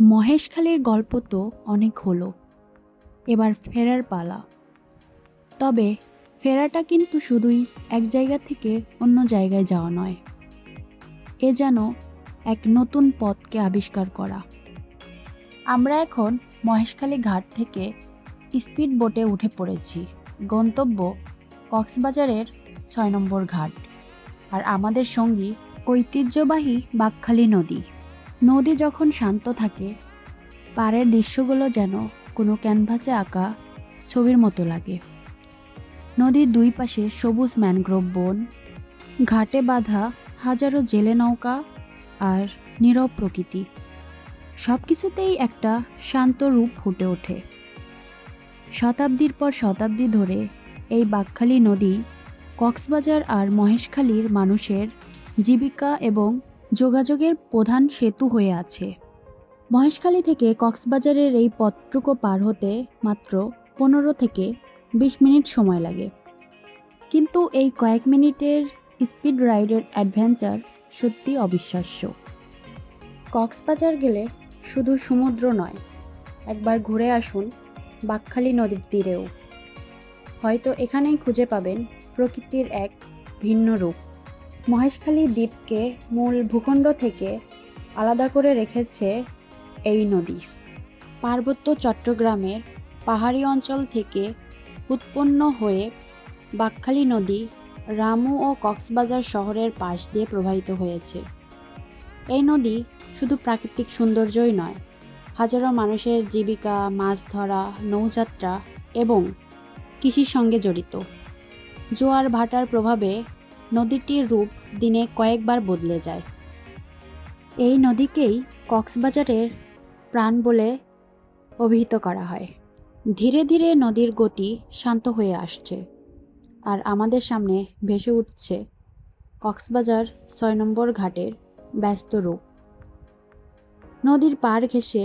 মহেশখালীর গল্প তো অনেক হলো, এবার ফেরার পালা। তবে ফেরাটা কিন্তু শুধুই এক জায়গা থেকে অন্য জায়গায় যাওয়া নয়, এ যেন এক নতুন পথকে আবিষ্কার করা। আমরা এখন মহেশখালী ঘাট থেকে স্পিড বোটে উঠে পড়েছি। গন্তব্য কক্সবাজারের ৬ নম্বর ঘাট। আর আমাদের সঙ্গী ঐতিহ্যবাহী বাঁকখালী নদী। নদী যখন শান্ত থাকে, পাড়ের দৃশ্যগুলো যেন কোনো ক্যানভাসে আঁকা ছবির মতো লাগে। নদীর দুই পাশে সবুজ ম্যানগ্রোভ বন, ঘাটে বাঁধা হাজারো জেলে নৌকা আর নীরব প্রকৃতি, সব কিছুতেই একটা শান্ত রূপ ফুটে ওঠে। শতাব্দীর পর শতাব্দী ধরে এই বাঁকখালী নদী কক্সবাজার আর মহেশখালীর মানুষের জীবিকা এবং যোগাযোগের প্রধান সেতু হয়ে আছে। মহেশখালী থেকে কক্সবাজারের এই পথটুকু পার হতে মাত্র 15 থেকে 20 মিনিট সময় লাগে, কিন্তু এই কয়েক মিনিটের স্পিড রাইডের অ্যাডভেঞ্চার সত্যি অবিশ্বাস্য। কক্সবাজার গেলে শুধু সমুদ্র নয়, একবার ঘুরে আসুন বাঁকখালী নদীর তীরেও। হয়তো এখানেই খুঁজে পাবেন প্রকৃতির এক ভিন্ন রূপ। মহেশখালী দ্বীপকে মূল ভূখণ্ড থেকে আলাদা করে রেখেছে এই নদী। পার্বত্য চট্টগ্রামের পাহাড়ি অঞ্চল থেকে উৎপন্ন হয়ে বাঁকখালী নদী রামু ও কক্সবাজার শহরের পাশ দিয়ে প্রবাহিত হয়েছে। এই নদী শুধু প্রাকৃতিক সৌন্দর্যই নয়, হাজারো মানুষের জীবিকা, মাছ ধরা, নৌযাত্রা এবং কৃষির সঙ্গে জড়িত। জোয়ার ভাটার প্রভাবে নদীটির রূপ দিনে কয়েকবার বদলে যায়। এই নদীকেই কক্সবাজারের প্রাণ বলে অভিহিত করা হয়। ধীরে ধীরে নদীর গতি শান্ত হয়ে আসছে, আর আমাদের সামনে ভেসে উঠছে কক্সবাজার ৬ নম্বর ঘাটের ব্যস্ত রূপ। নদীর পাড় ঘেঁষে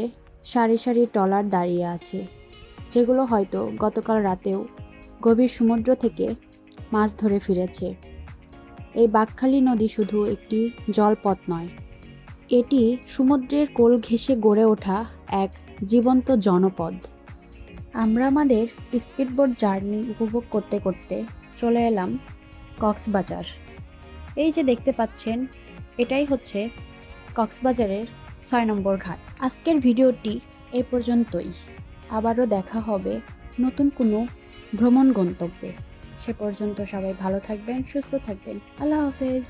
সারি সারি ট্রলার দাঁড়িয়ে আছে, যেগুলো হয়তো গতকাল রাতেও গভীর সমুদ্র থেকে মাছ ধরে ফিরেছে। এই বাঁকখালী নদী শুধু একটি জলপথ নয়, এটি সমুদ্রের কোল ঘেঁষে গড়ে ওঠা এক জীবন্ত জনপদ। আমরা আমাদের স্পিডবোট জার্নি উপভোগ করতে করতে চলে এলাম কক্সবাজার। এই যে দেখতে পাচ্ছেন, এটাই হচ্ছে কক্সবাজারের ৬ নম্বর ঘাট। আজকের ভিডিওটি এই পর্যন্তই। আবারও দেখা হবে নতুন কোনো ভ্রমণ গন্তব্যে। সে পর্যন্ত সবাই ভালো থাকবেন, সুস্থ থাকবেন। আল্লাহ হাফেজ।